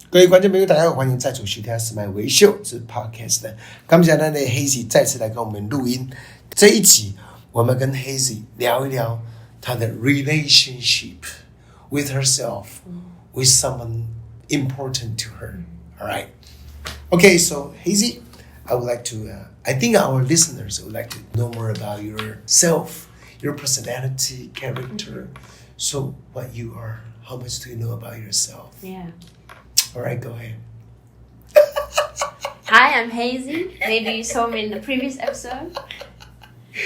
各位观众朋友大家好，欢迎再次收听史麦微秀之 Podcast。 感谢咱的 Hazie 再次来跟我们录音。这一集我们跟 Hazie 聊一聊她的 relationship with herself, with someone important to her. Alright. Okay, so Hazie, I would like to, I think our listeners would like to know more about yourself, your personality, character. So what you are, how much do you know about yourself? Yeah.All right, go ahead. Hi, I'm Hazie. Maybe you saw me in the previous episode.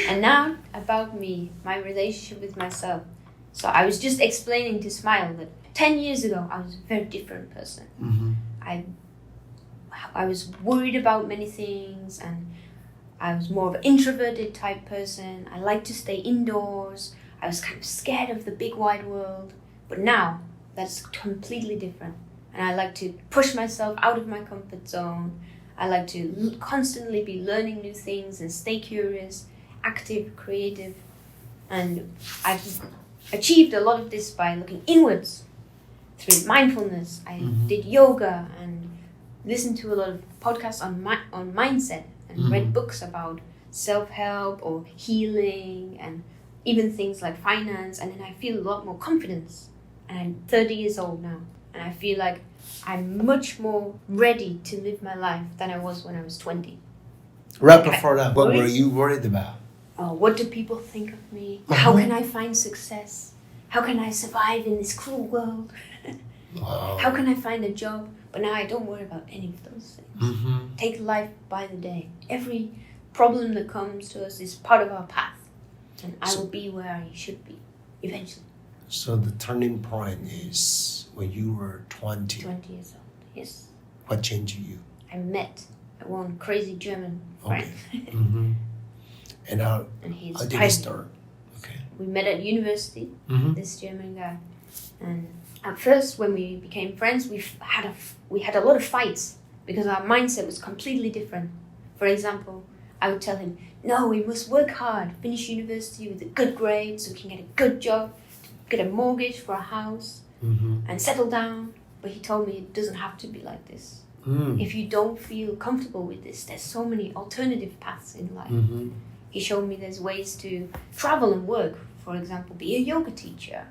And now, about me, my relationship with myself. So I was just explaining to Smile that 10 years ago, I was a very different person. I was worried about many things, and I was more of an introverted type person. I liked to stay indoors. I was kind of scared of the big wide world. But now, that's completely different.And I like to push myself out of my comfort zone. I like to constantly be learning new things and stay curious, active, creative. And I've achieved a lot of this by looking inwards through mindfulness. I did yoga and listened to a lot of podcasts on mindset and read books about self-help or healing and even things like finance. And then I feel a lot more confidence. And I'm 30 years old now.And I feel like I'm much more ready to live my life than I was when I was 20. Right before that, what were you worried about? What do people think of me? How can I find success? How can I survive in this cruel world? How can I find a job? But now I don't worry about any of those things. Take life by the day. Every problem that comes to us is part of our path. And I will be where I should be, eventually.So the turning point is when you were 20. 20 years old, yes. What changed you? I met one crazy German friend. Okay. And how did it start? Okay. We met at university, this German guy. And at first, when we became friends, we had a lot of fights because our mindset was completely different. For example, I would tell him, no, we must work hard, finish university with a good grade so we can get a good job.Get a mortgage for a house and settle down. But he told me it doesn't have to be like this. If you don't feel comfortable with this, there's so many alternative paths in life. He showed me there's ways to travel and work. For example, be a yoga teacher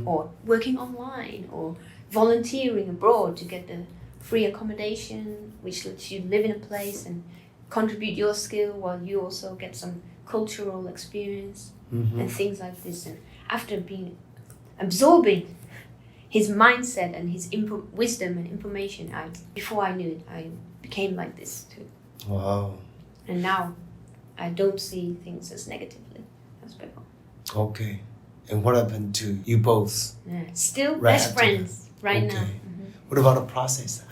or working online or volunteering abroad to get the free accommodation, which lets you live in a place and contribute your skill while you also get some cultural experience and things like this. And after absorbing his mindset and his wisdom and information, before I knew it, I became like this too. Wow. And now I don't see things as negatively as before. Okay. And what happened to you both? Still best friends right now. What about the process?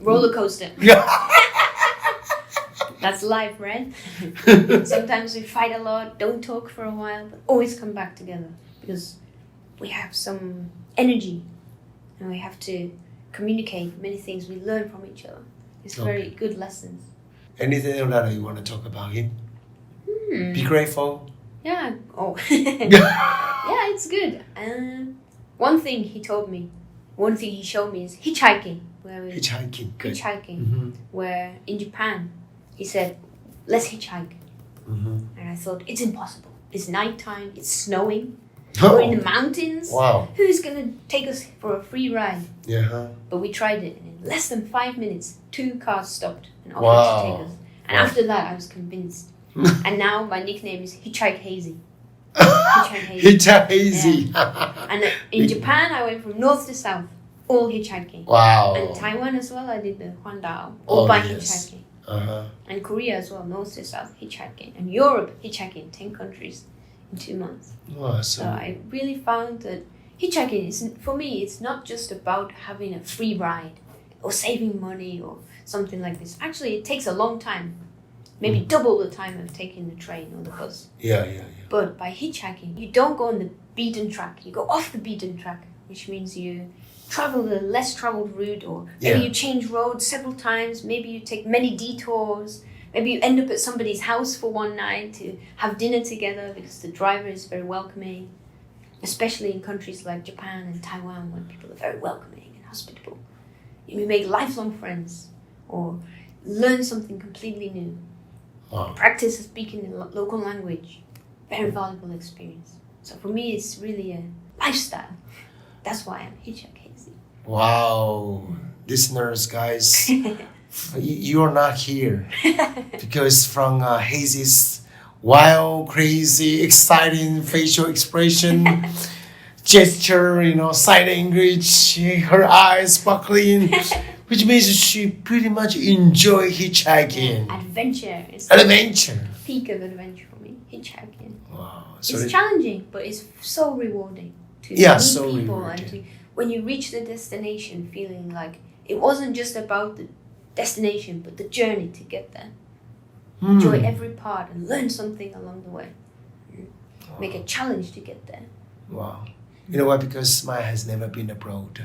Roller coaster. That's life, right? Sometimes we fight a lot, don't talk for a while, but always come back together because we have some energy and we have to communicate many things we learn from each other. It's very good lessons. Anything else you want to talk about him? Be grateful. Yeah. Yeah, it's good. One thing he showed me is hitchhiking. Hitchhiking. Where in Japan, he said, let's hitchhike. And I thought, it's impossible. It's nighttime, it's snowing.We're in the mountains. Wow. Who's going to take us for a free ride? Yeah. But we tried it. And in less than 5 minutes, 2 cars stopped and offered to take us. And after that, I was convinced. And now my nickname is Hitchhike Hazie. Hitchhike Hazie. Yeah. And in Japan, I went from north to south, all hitchhiking. Wow. And Taiwan as well, I did the Huandao, all by hitchhiking. And Korea as well, north to south, hitchhiking. And Europe, hitchhiking, 10 countries.In 2 months. Awesome. So I really found that hitchhiking for me, it's not just about having a free ride or saving money or something like this. Actually, it takes a long time, maybe double the time of taking the train or the bus. Yeah. But by hitchhiking, you don't go on the beaten track. You go off the beaten track, which means you travel the less traveled route, or maybe you change roads several times. Maybe you take many detours.Maybe you end up at somebody's house for one night to have dinner together because the driver is very welcoming, especially in countries like Japan and Taiwan where people are very welcoming and hospitable. You make lifelong friends or learn something completely new. Wow. Practice speaking the local language. Very valuable experience. So for me, it's really a lifestyle. That's why I'm hitchhiking. Wow. Listeners, guys, you are not here because from Hazie's wild, crazy, exciting facial expression, gesture, sign language, her eyes sparkling, which means she pretty much enjoy hitchhiking. Adventure. Adventure. Peak of adventure for me, hitchhiking. Wow. So it's challenging, but it's so rewarding to meet people rewarding. And when you reach the destination, feeling like it wasn't just about the destination, but the journey to get there. Enjoy every part and learn something along the way. Make a challenge to get there. Wow. You know what? Because Smile has never been abroad.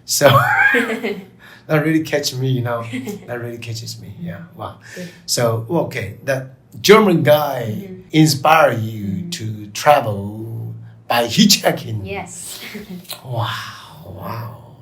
So that really catches me, That really catches me. Yeah. Wow. Good. So, okay, that German guy inspired you to travel by hitchhiking. Yes. Wow.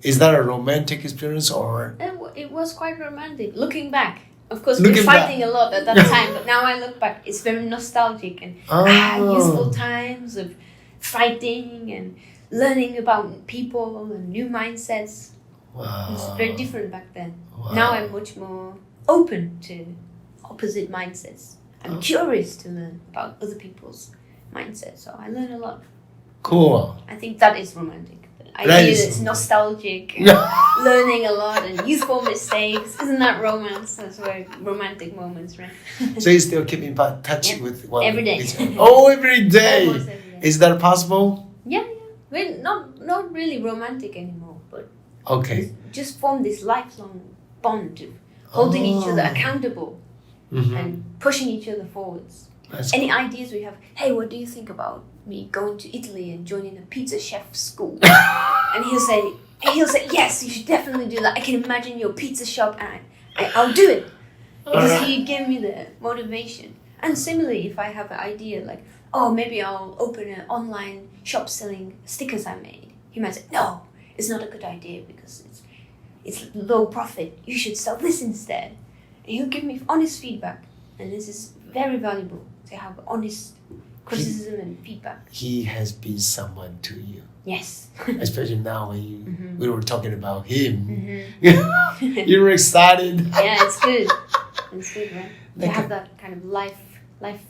Is that a romantic experience or? It was quite romantic. Looking back. Of course, we were fighting a lot at that time, but now I look back, it's very nostalgic and useful times of fighting and learning about people and new mindsets. Wow. It was very different back then. Wow. Now I'm much more open to opposite mindsets. I'm curious to learn about other people's mindsets, so I learn a lot. Cool. I think that is romantic. I feel it's nostalgic, and learning a lot and youthful mistakes. Isn't that romance? That's very romantic moments, right? So you still keep in touch with one every day. Every day. Almost every day. Is that possible? Yeah. We're not really romantic anymore, but okay. Just form this lifelong bond of holding each other accountable and pushing each other forwards. That's Any ideas we have? Hey, what do you think about me going to Italy and joining a pizza chef school? And he'll say, yes, you should definitely do that. I can imagine your pizza shop, and I'll do it because he gave me the motivation. And similarly, if I have an idea like, maybe I'll open an online shop selling stickers I made, he might say, no, it's not a good idea because it's low profit. You should sell this instead. And he'll give me honest feedback, and this is very valuable to have honest criticism and feedback. He has been someone to you. Yes. Especially now when we were talking about him. You were excited. Yeah, it's good. It's good, right? To have that kind of life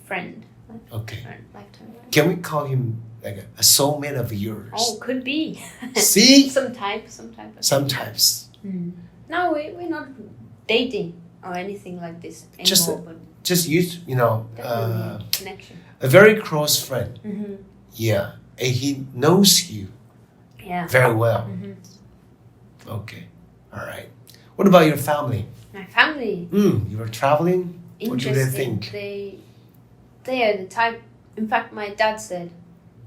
friend. Lifetime friend. Can we call him like a soulmate of yours? Could be. See? Some type. Sometimes. No, we're not dating or anything like this anymore. Just use, connection. A very close friend. Yeah. And he knows you very well. Okay. All right. What about your family? My family. You were traveling? What do they Interesting. think? They are the type. In fact, my dad said,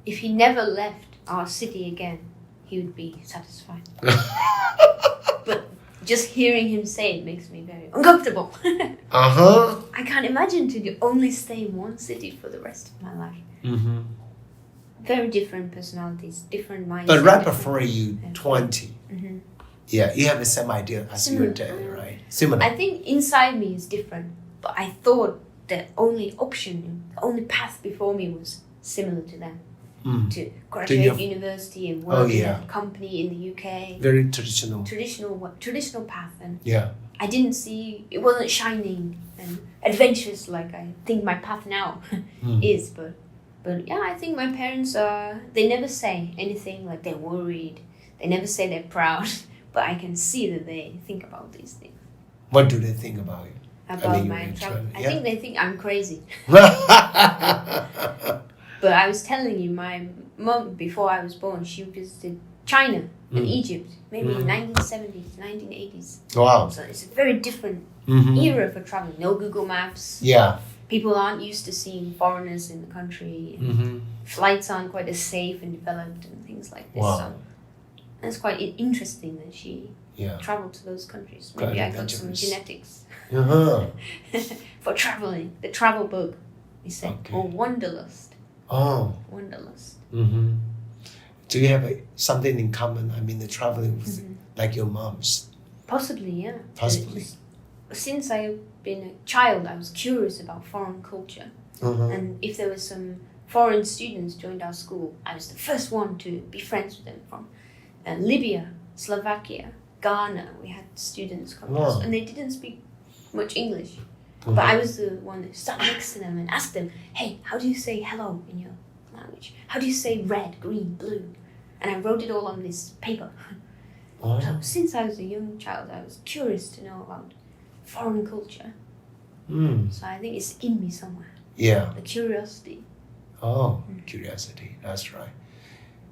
if he never left our city again, he would be satisfied. But just hearing him say it makes me very uncomfortable. I can't imagine to only stay in one city for the rest of my life. Very different personalities, different mindsets. But right before you 20, yeah, you have the same idea as your dad, right? Similar. I think inside me is different, but I thought the only option, the only path before me was similar to them. To graduate university and work in a company in the UK. Very traditional. Traditional path. And yeah. I didn't see, it wasn't shining and adventurous like I think my path now is. But yeah, I think my parents they never say anything like they're worried. They never say they're proud. But I can see that they think about these things. What do they think about you? About my travel? I think they think I'm crazy. But I was telling you, my mom, before I was born, she visited China and Egypt, maybe in 1970s, 1980s. Wow. So it's a very different era for traveling. No Google Maps. Yeah. People aren't used to seeing foreigners in the country. Flights aren't quite as safe and developed and things like this. Wow. So it's quite interesting that she traveled to those countries. Maybe I got some genetics for traveling. The travel bug, we say, or wanderlust. Wanderlust. Do you have something in common? I mean, the traveling with like your mom's? Possibly, yeah. Possibly. Since I've been a child, I was curious about foreign culture. And if there were some foreign students joined our school, I was the first one to be friends with them from Libya, Slovakia, Ghana. We had students come to us, and they didn't speak much English. But I was the one that sat next to them and asked them, hey, how do you say hello in your language? How do you say red, green, blue? And I wrote it all on this paper. So since I was a young child, I was curious to know about foreign culture. So I think it's in me somewhere. Yeah. The curiosity. Curiosity. That's right.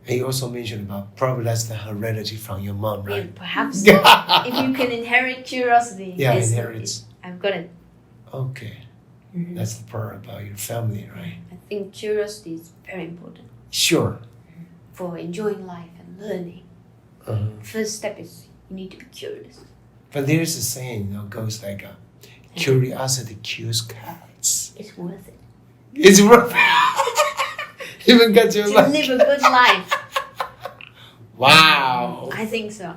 And you also mentioned about probably that's the heredity from your mom, right? Yeah, perhaps. If you can inherit curiosity. Yeah, inherit. I've got it. Okay. That's the part about your family, right? I think curiosity is very important. Sure. For enjoying life and learning. First step is you need to be curious. But there's a saying, goes like, curiosity kills cats. It's worth it. It's worth it. Even got your life. To live a good life. Wow. I think so.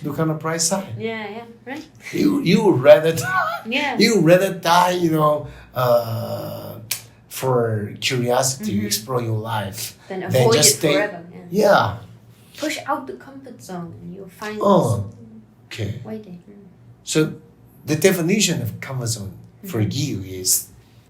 Look on the bright side. Yeah, right. You would rather die. Yeah. You would rather die, for curiosity to explore your life than avoid just it forever. Yeah. Push out the comfort zone and you'll find okay. waiting. So the definition of comfort zone for you is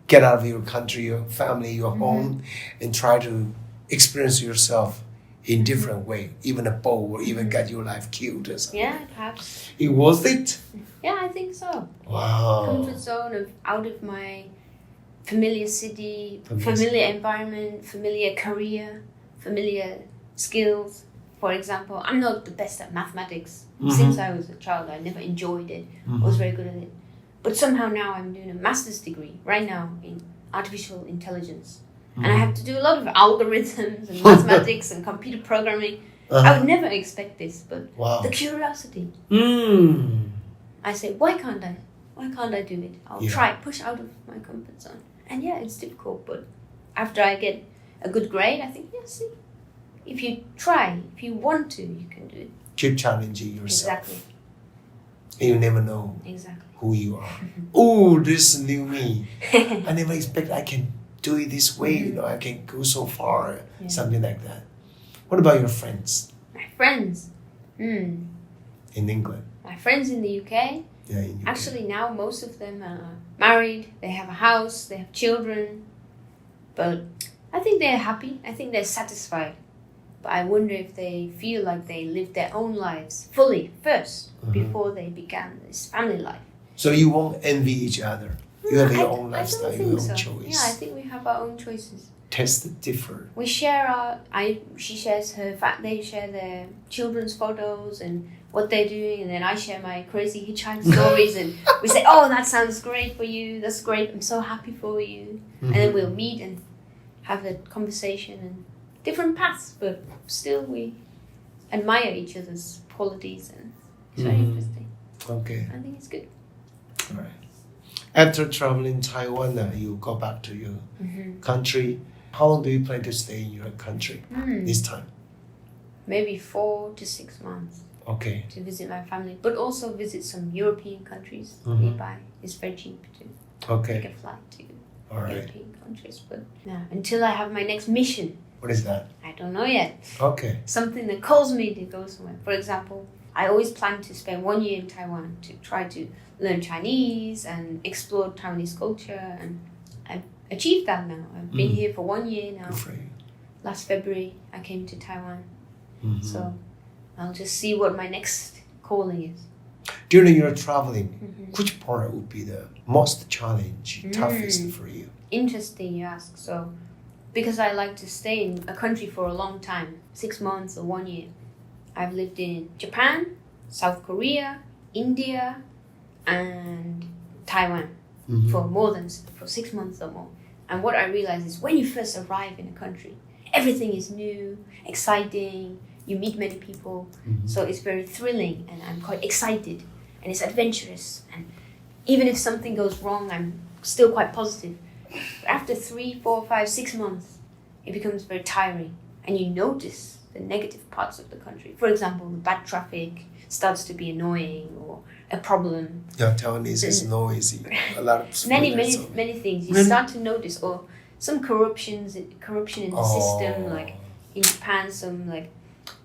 get out of your country, your family, your home, and try to experience yourself in different way, even a bow or even get your life killed or something. Yeah, perhaps. It worth it? Yeah, I think so. Wow. Comfort zone of out of my familiar city, familiar environment, familiar career, familiar skills. For example, I'm not the best at mathematics. Since I was a child, I never enjoyed it. I was very good at it. But somehow now I'm doing a master's degree right now in artificial intelligence. And I have to do a lot of algorithms and mathematics and computer programming. I would never expect this, but the curiosity. I say, why can't I? Why can't I do it? I'll try, push out of my comfort zone. And yeah, it's difficult, but after I get a good grade, I think, see, if you try, if you want to, you can do it. Keep challenging yourself. Exactly. And you never know who you are. Oh, this is new me. I never expect I can do it this way. I can go so far. Something like that. What about your friends? My friends? In England? My friends in the UK? Yeah, in UK. Actually, now most of them are married. They have a house. They have children. But I think they're happy. I think they're satisfied. But I wonder if they feel like they lived their own lives fully first before they began this family life. So you won't envy each other. You have your own lifestyle, your own choice. Yeah, I think we have our own choices. Tastes differ. We share she shares they share their children's photos and what they're doing, and then I share my crazy hitchhike stories, and we say, oh, that sounds great for you. That's great. I'm so happy for you. And then we'll meet and have a conversation and different paths, but still we admire each other's qualities, and it's very interesting. Okay. I think it's good. All right. After traveling Taiwan, you go back to your country. How long do you plan to stay in your country this time? Maybe 4 to 6 months. Okay. To visit my family, but also visit some European countries nearby. It's very cheap to take a flight to European countries. But until I have my next mission. What is that? I don't know yet. Okay. Something that calls me to go somewhere. For example, I always plan to spend 1 year in Taiwan to try to learn Chinese and explore Taiwanese culture, and I've achieved that now. I've been here for 1 year now. Last February I came to Taiwan. So I'll just see what my next calling is. During your traveling, which part would be the most challenge, toughest for you? Interesting you ask. So, because I like to stay in a country for a long time, 6 months or 1 year, I've lived in Japan, South Korea, India, and Taiwan for 6 months or more. And what I realize is when you first arrive in a country, everything is new, exciting, you meet many people, so it's very thrilling, and I'm quite excited, and it's adventurous, and even if something goes wrong, I'm still quite positive. But after 3, 4, 5, 6 months, it becomes very tiring, and you notice the negative parts of the country. For example, the bad traffic starts to be annoying or a problem. Yeah, Taiwanese is noisy. A lot of many things. You start to notice, or some corruption in the system. Like in Japan,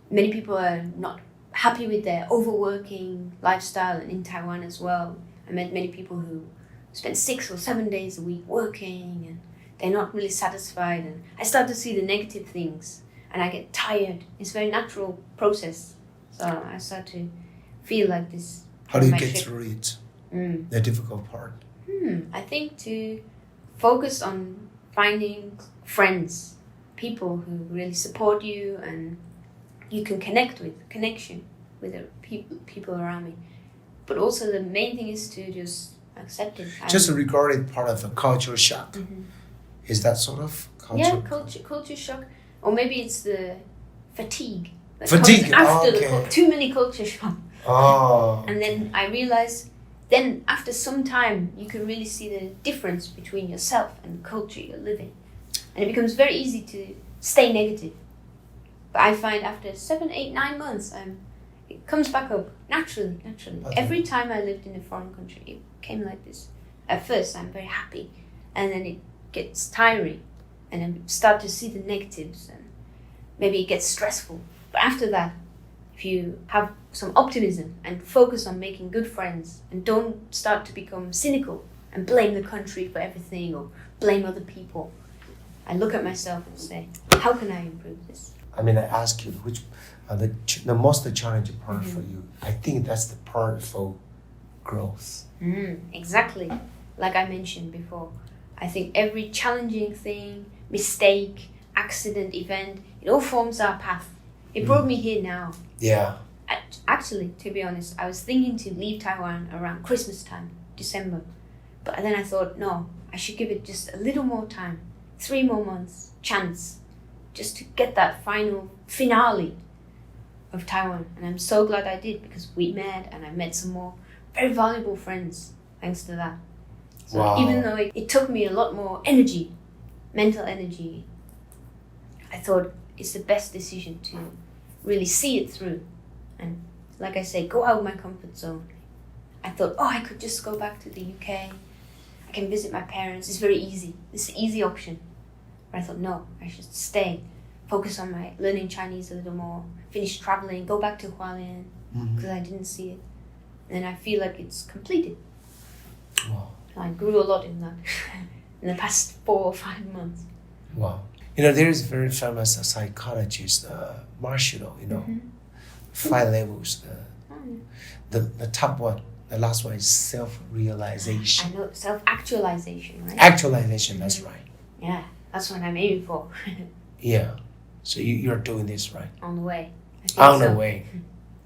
many people are not happy with their overworking lifestyle, and in Taiwan as well. I met many people who spend 6 or 7 days a week working, and they're not really satisfied. And I start to see the negative things, and I get tired. It's a very natural process. So I start to feel like this. How do you get through it? The difficult part. I think to focus on finding friends, people who really support you and you can connection with the people around me. But also the main thing is to just accept it. Just regard it part of a culture shock. Is that sort of culture? Yeah, culture shock. Or maybe it's the fatigue. Fatigue, after too many culture shock. Oh. And then I realized, then after some time, you can really see the difference between yourself and the culture you're living. And it becomes very easy to stay negative. But I find after 7, 8, 9 months, it comes back up naturally. Okay. Every time I lived in a foreign country, it came like this. At first, I'm very happy. And then it gets tiring. And I start to see the negatives. And maybe it gets stressful. But after that, if you have some optimism and focus on making good friends and don't start to become cynical and blame the country for everything or blame other people, I look at myself and say, how can I improve this? I mean, I ask you, which the most challenging part for you? I think that's the part for growth. Exactly. Like I mentioned before, I think every challenging thing, mistake, accident, event, it all forms our path. It brought me here now. Yeah. Actually, to be honest, I was thinking to leave Taiwan around Christmas time, December. But then I thought, no, I should give it just a little more time. 3 more months, chance, just to get that final finale of Taiwan. And I'm so glad I did, because we met and I met some more very valuable friends thanks to that. So even though it took me a lot more energy, mental energy, I thought it's the best decision to really see it through. And like I say, go out of my comfort zone. I thought, I could just go back to the UK. I can visit my parents. It's very easy. It's an easy option. But I thought, no, I should stay. Focus on my learning Chinese a little more. Finish traveling. Go back to Hualien. Because I didn't see it. And I feel like it's completed. Wow. I grew a lot in that. In the past 4 or 5 months. Wow. There is a very famous psychologist, Marshall, 5 levels. The top one, the last one is self-realization. I know, self-actualization, right? Actualization, that's right. Yeah, that's what I'm aiming for. Yeah. So you're doing this, right? On the way. On the way.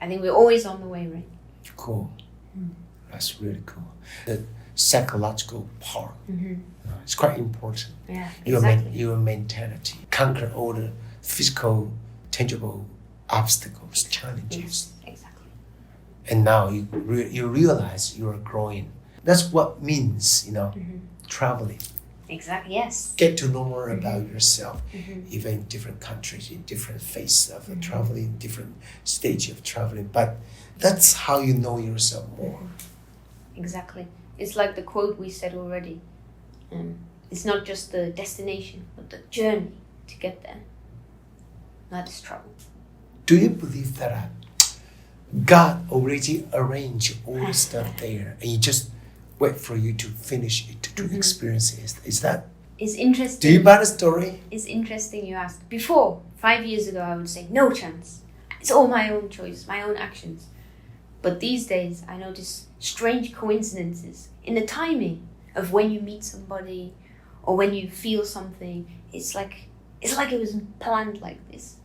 I think we're always on the way, right? Cool. That's really cool. The psychological part. It's quite important. Yeah, exactly. Your mentality. Conquer all the physical, tangible obstacles, challenges. Yes, exactly. And now you realize you are growing. That's what means, traveling. Exactly, yes. Get to know more about yourself, even in different countries, in different phases of traveling, different stage of traveling. But that's how you know yourself more. Exactly. It's like the quote we said already. It's not just the destination, but the journey to get there. That is travel. Do you believe that God already arranged all the stuff there and you just wait for you to finish it, to experience it? Is that? It's interesting. Do you buy the story? It's interesting you ask. Before, 5 years ago, I would say, no chance. It's all my own choice, my own actions. But these days, I notice strange coincidences in the timing of when you meet somebody or when you feel something. It's like it was planned like this.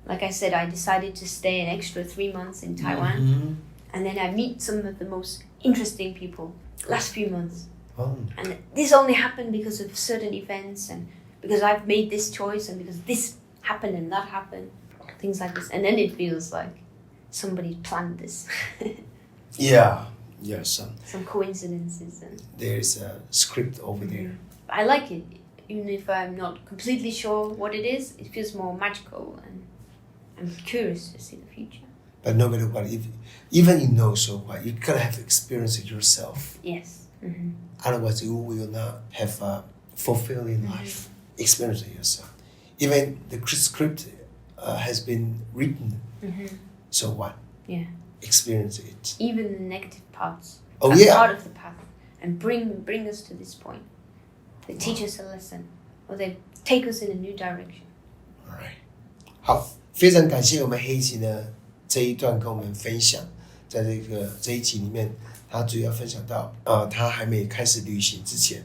Like I said, I decided to stay an extra 3 months in Taiwan. And then I meet some of the most interesting people last few months. And this only happened because of certain events and because I've made this choice and because this happened and that happened. Things like this. And then it feels like somebody planned this. Yeah. Some coincidences. And there's a script over there. I like it. Even if I'm not completely sure what it is, it feels more magical and I'm curious to see the future. But no matter what, even you know so what, you gotta have experience it yourself. Yes. Otherwise, you will not have a fulfilling life. Experience it yourself. Even the script has been written. So what? Yeah. Experience it. Even the negative parts. Oh, are yeah. part of the path and bring us to this point. They teach us a lesson, or they take us in a new direction. Alright. 好，非常感谢我们Hazie呢这一段跟我们分享，在这一集里面，他主要分享到他还没开始旅行之前，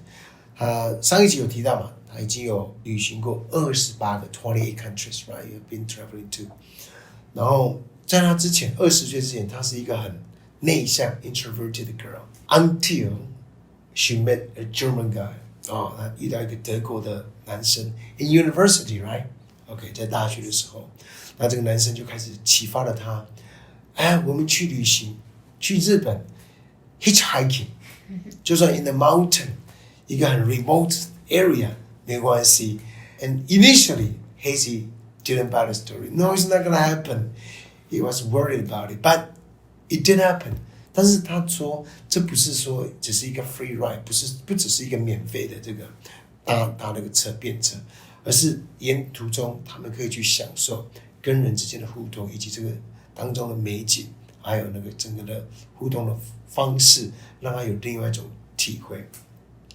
他上一集有提到嘛，他已经有旅行过28个28 countries, right? You've been traveling to. 然后在他之前20岁之前，他是一个很内向 introverted girl until she met a German guy. 他遇到一个德国的男生 in university, right? OK, 在大学的时候，那这个男生就开始启发了他，我们去旅行，去日本 hitchhiking, 就算 in the mountain, 一个很 remote area 没关系。And initially, Hazie didn't buy the story. No, it's not gonna happen. He was worried about it, but it did happen. 但是他说，这不是说只是一个 free ride， 不只是一个免费的这个搭那个便车，而是沿途中他们可以去享受跟人之间的互动，以及这个当中的美景，还有那个整个的互动的方式，让他有另外一种体会。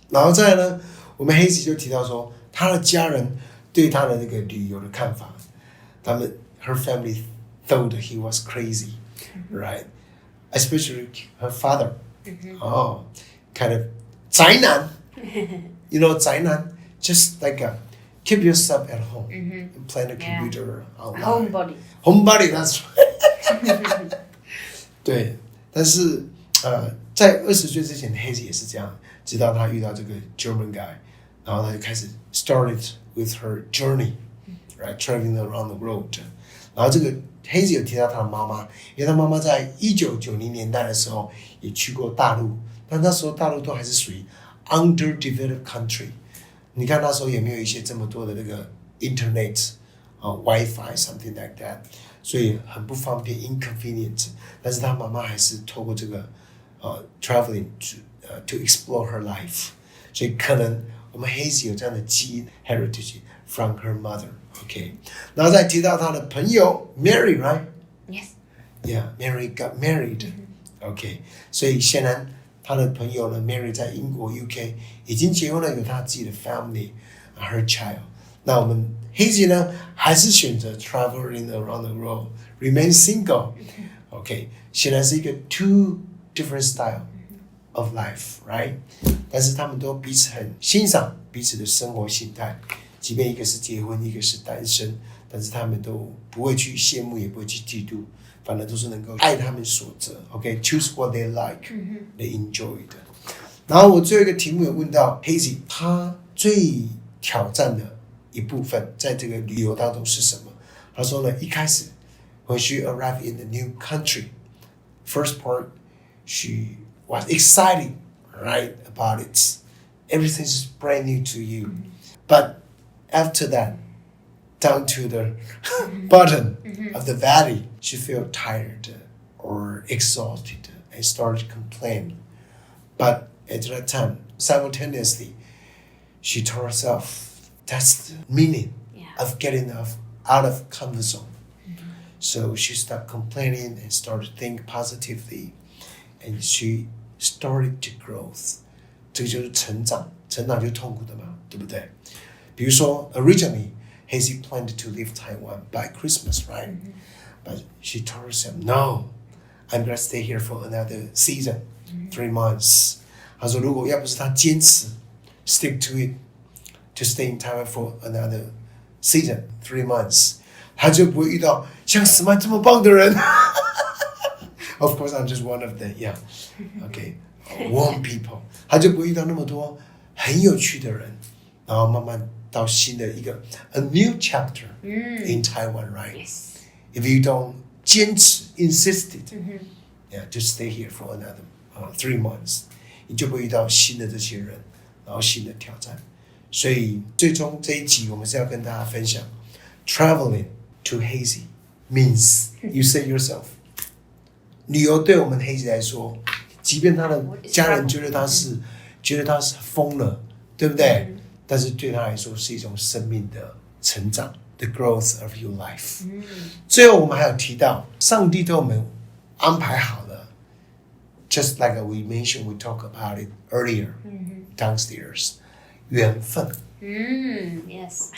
然后再来呢，我们Hazie就提到说，他的家人对他的那个旅游的看法，他们 her family thought he was crazy, right? Especially her father. Kind of 宅男. You know, 宅男, just like keep yourself at home and play the computer online. Homebody, that's right. 对，但是在20岁之前，Hazie也是这样，直到他遇到这个 German guy， 然后他就开始 started with her journey, right, traveling around the world. 然后这个Hazie有提到他的妈妈，因为他妈妈在1990年代的时候也去过大陆，但那时候大陆都还是属于 underdeveloped country。你看那时候也没有一些这么多的那个 internet Wi-Fi something like that， 所以很不方便 inconvenient。但是他妈妈还是透过这个traveling to explore her life， 所以可能我们Hazie有这样的基因 heritage from her mother。OK， 然后再提到他的朋友 Mary, right? Yes. Yeah, Mary got married. OK， 所以显然他的朋友呢 Mary 在英国 UK 已经结婚了，有他自己的 family, her child. 那我们Hazie呢还是选择 traveling around the world, remain single. OK， 显然是一个 two different style of life, right? 但是他们都彼此很欣赏彼此的生活形态。即便一个是结婚，一个是单身，但是他们都不会去羡慕，也不会去嫉妒，反正都是能够爱他们所择。OK, choose what they like, they enjoy 的。然后我最后一个题目有问到Hazie，他最挑战的一部分在这个旅游当中是什么？他说呢，一开始 when she arrived in the new country, first part she was excited, right, about it. Everything is brand new to you, but after that, down to the bottom of the valley, she felt tired or exhausted and started complaining. But at that time, simultaneously, she told herself that's the meaning of getting out of comfort zone. So she stopped complaining and started to think positively, and she started to grow. 这个就是成长，成长就是痛苦的嘛，对不对？比如说 originally Hazie planned to leave Taiwan by Christmas, right? But she told herself, no, I'm gonna stay here for another season, 3 months. 她说如果要不是她坚持 stick to it, to stay in Taiwan for another season, 3 months, 她就不会遇到像史麦这么棒的人。Of course, I'm just one of them, yeah. Okay, warm people. 她就不会遇到那么多很有趣的人，然后慢慢到新的一个 a new chapter in Taiwan, right? Yes. If you don't 坚持 insisted, to stay here for another 3 months, 你就会遇到新的这些人，然后新的挑战。所以最终这一集我们是要跟大家分享 traveling to Hazie means you say yourself。旅游对我们Hazie来说，即便他的家人觉得他是疯了，对不对？但是对他来说是一种生命的成长 ，the growth of your life。最后我们还有提到，上帝对我们安排好了 ，just like we mentioned, we talked about it earlier downstairs， 缘分。Yes.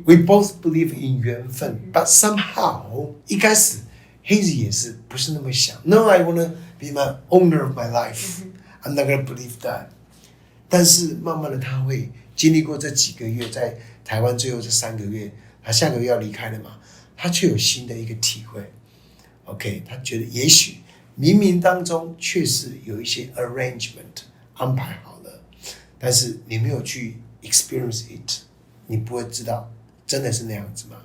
We both believe in 缘分 ，but somehow 一开始 Hazie 也是不是那么想。No, I wanna be my owner of my life. I'm not gonna believe that. 但是慢慢的，他会经历过这几个月，在台湾最后这3个月，他下个月要离开了嘛，他却有新的一个体会。OK， 他觉得也许冥冥当中确实有一些 arrangement 安排好了，但是你没有去 experience it， 你不会知道真的是那样子吗？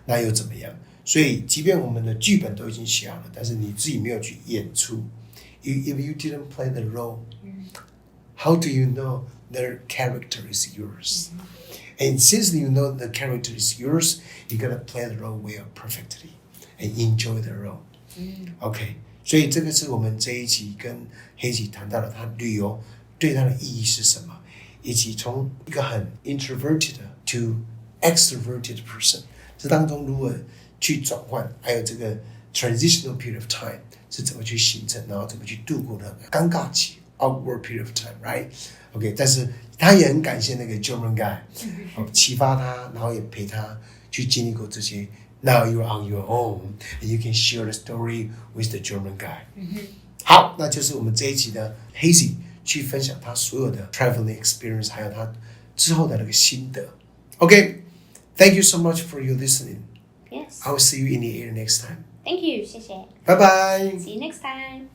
那又怎么样？所以，即便我们的剧本都已经写好了，但是你自己没有去演出 ，if you didn't play the role, how do you know the character is yours? And since you know the character is yours, you gotta play the role well perfectly and enjoy the role. OK， 所以这个是我们这一集跟Hazie谈到了他旅游对他的意义是什么，以及从一个很 introverted to extroverted person 这当中如何去转换，还有这个 transitional period of time 是怎么去形成，然后怎么去度过的尴尬期 awkward period of time, right? OK， 但是他也很感谢那个 German guy， 启发他，然后也陪他去经历过这些。Now you're on your own, and you can share the story with the German guy. 好，那就是我们这一集的 Hazie 去分享他所有的 traveling experience， 还有他之后的那个心得。OK， thank you so much for your listening. Yes. I will see you in the air next time. Thank you. 谢谢。拜拜。See you next time.